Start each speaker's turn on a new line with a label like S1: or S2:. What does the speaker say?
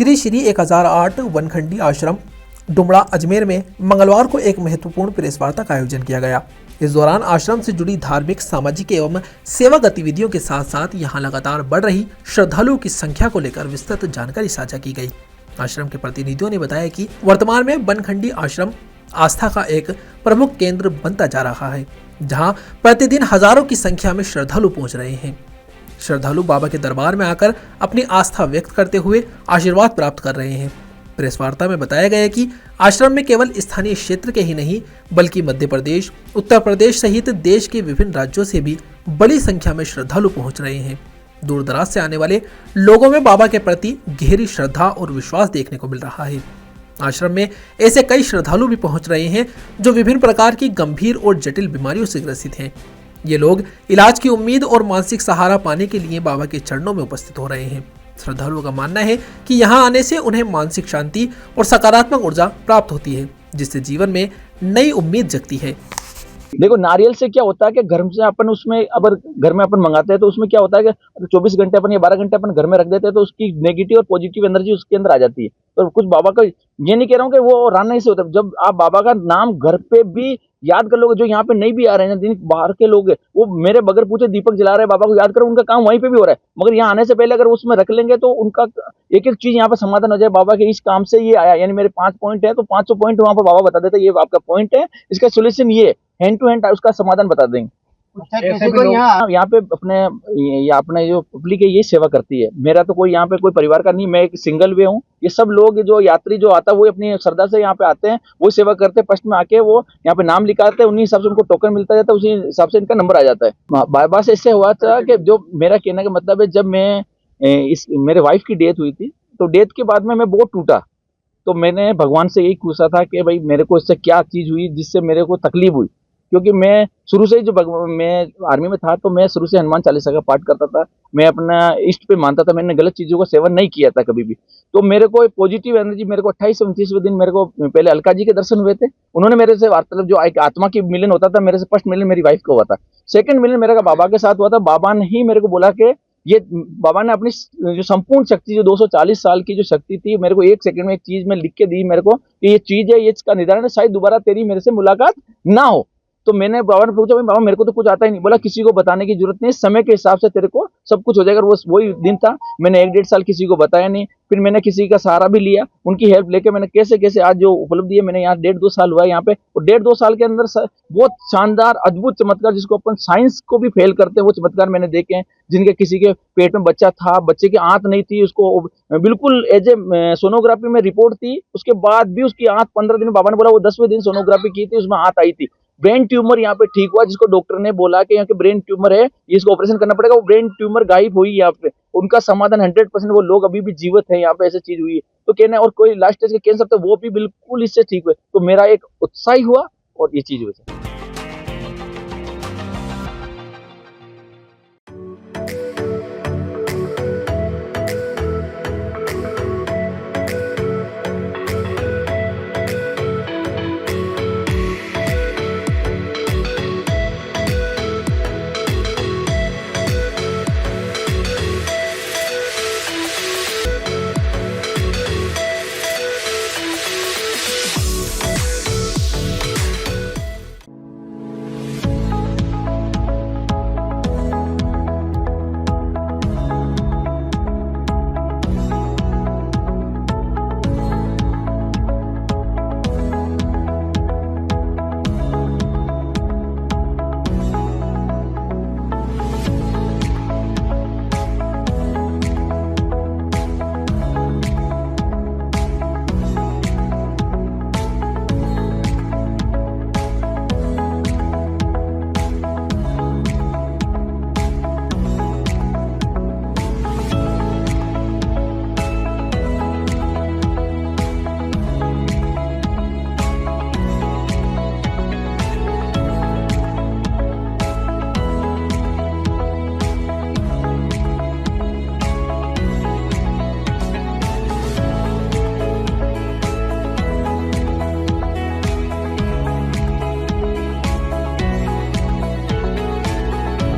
S1: श्री श्री 1008 वनखंडी आश्रम डुमरा अजमेर में मंगलवार को एक महत्वपूर्ण प्रेस वार्ता का आयोजन किया गया। इस दौरान आश्रम से जुड़ी धार्मिक, सामाजिक एवं सेवा गतिविधियों के साथ साथ यहां लगातार बढ़ रही श्रद्धालुओं की संख्या को लेकर विस्तृत जानकारी साझा की गई। आश्रम के प्रतिनिधियों ने बताया कि वर्तमान में वनखंडी आश्रम आस्था का एक प्रमुख केंद्र बनता जा रहा है, जहां प्रतिदिन हजारों की संख्या में श्रद्धालु पहुंच रहे हैं। श्रद्धालु बाबा के दरबार में आकर अपनी आस्था व्यक्त करते हुए आशीर्वाद प्राप्त कर रहे हैं। प्रेस वार्ता में बताया गया कि आश्रम में केवल स्थानीय क्षेत्र के ही नहीं बल्कि मध्य प्रदेश, उत्तर प्रदेश सहित देश के विभिन्न राज्यों से भी बड़ी संख्या में श्रद्धालु पहुंच रहे हैं। दूर दराज से आने वाले लोगों में बाबा के प्रति गहरी श्रद्धा और विश्वास देखने को मिल रहा है। आश्रम में ऐसे कई श्रद्धालु भी पहुंच रहे हैं जो विभिन्न प्रकार की गंभीर और जटिल बीमारियों से ग्रसित हैं। ये लोग इलाज की उम्मीद और मानसिक सहारा पाने के लिए बाबा के चरणों में उपस्थित हो रहे हैं। श्रद्धालुओं का मानना है कि यहाँ आने से उन्हें मानसिक शांति और सकारात्मक ऊर्जा प्राप्त होती है, जिससे जीवन में नई उम्मीद जगती है।
S2: देखो, नारियल से क्या होता है कि घर से अपन उसमें अगर घर में अपन मंगाते हैं तो उसमें क्या होता है कि 24 घंटे अपन या 12 घंटे अपन घर में रख देते हैं तो उसकी नेगेटिव और पॉजिटिव एनर्जी उसके अंदर आ जाती है। तो कुछ बाबा का ये नहीं कह रहा हूँ कि वो रान से होता है। जब आप बाबा का नाम घर पे भी याद कर लोगे, जो यहाँ पे नहीं भी आ रहे हैं, जिन बाहर के लोग हैं, वो मेरे बगैर पूछे दीपक जला रहे हैं, बाबा को याद करो, उनका काम वहीं पे भी हो रहा है। मगर यहाँ आने से पहले अगर उसमें रख लेंगे तो उनका एक एक चीज यहाँ पे समाधान हो जाए। बाबा के इस काम से ये आया, यानी मेरे 5 पॉइंट है तो 500 पॉइंट वहाँ पर बाबा बता देते, ये आपका पॉइंट है, इसका सोल्यूशन ये हैंड टू हैंड उसका समाधान बता देंगे। यहाँ पे अपने जो पब्लिक है ये सेवा करती है। मेरा तो कोई यहाँ पे कोई परिवार का नहीं, मैं एक सिंगल वे हूँ। ये सब लोग जो यात्री जो आता है वो अपनी श्रद्धा से यहाँ पे आते हैं, वो सेवा करते हैं। फर्स्ट में आके वो यहाँ पे नाम लिखाते हैं, उन्हीं हिसाब से उनको टोकन मिलता जाता है, उसी हिसाब से इनका नंबर आ जाता है। बाबा से इससे हुआ था कि जो मेरा कहने का मतलब है, जब मैं मेरे वाइफ की डेथ हुई थी तो डेथ के बाद में मैं बहुत टूटा। तो मैंने भगवान से यही पूछा था कि भाई मेरे को इससे क्या चीज हुई जिससे मेरे को तकलीफ हुई, क्योंकि मैं शुरू से ही मैं आर्मी में था तो मैं शुरू से हनुमान चालीसा का पाठ करता था। मैं अपना इष्ट पे मानता था, मैंने गलत चीजों का सेवन नहीं किया था कभी भी। तो मेरे को एक पॉजिटिव एनर्जी, मेरे को 28 से 29वें दिन मेरे को पहले अलका जी के दर्शन हुए थे। उन्होंने मेरे से वार्तालाप, जो एक आत्मा की मिलन होता था, मेरे से फर्स्ट मिलन मेरी वाइफ को हुआ था। सेकंड मिलन मेरा बाबा के साथ हुआ था। बाबा ने ही मेरे को बोला कि ये बाबा ने अपनी जो संपूर्ण शक्ति, जो 240 साल की जो शक्ति थी, मेरे को 1 सेकंड में एक चीज में लिख के दी मेरे को कि ये चीज है, ये इसका निधान है, शायद दोबारा तेरी मेरे से मुलाकात ना हो। तो मैंने बाबा ने पूछा, बाबा मेरे को तो कुछ आता ही नहीं। बोला किसी को बताने की जरूरत नहीं, समय के हिसाब से तेरे को सब कुछ हो जाएगा। वही दिन था, मैंने 1-1.5 साल किसी को बताया नहीं। फिर मैंने किसी का सहारा भी लिया, उनकी हेल्प लेके मैंने कैसे कैसे आज जो उपलब्धि है, मैंने यहाँ 1.5-2 साल हुआ है यहाँ पे, और 1.5-2 साल के अंदर बहुत शानदार अद्भुत चमत्कार, जिसको अपन साइंस को भी फेल करते हैं, वो चमत्कार मैंने देखे हैं। जिनके किसी के पेट में बच्चा था, बच्चे की आंत नहीं थी, उसको बिल्कुल एज ए सोनोग्राफी में रिपोर्ट थी, उसके बाद भी उसकी आंत 15 दिन, बाबा ने बोला वो 10वें दिन सोनोग्राफी की थी, उसमें आंत आई थी। ब्रेन ट्यूमर यहाँ पे ठीक हुआ, जिसको डॉक्टर ने बोला कि यहाँ के ब्रेन ट्यूमर है, इसको ऑपरेशन करना पड़ेगा, वो ब्रेन ट्यूमर गायब हुई यहाँ पे। उनका समाधान 100%, वो लोग अभी भी जीवित है यहाँ पे, ऐसी चीज हुई है। तो कहना, और कोई लास्ट स्टेज के कैंसर थे वो भी बिल्कुल इससे ठीक हुए। तो मेरा एक उत्साह हुआ और ये चीज हुई।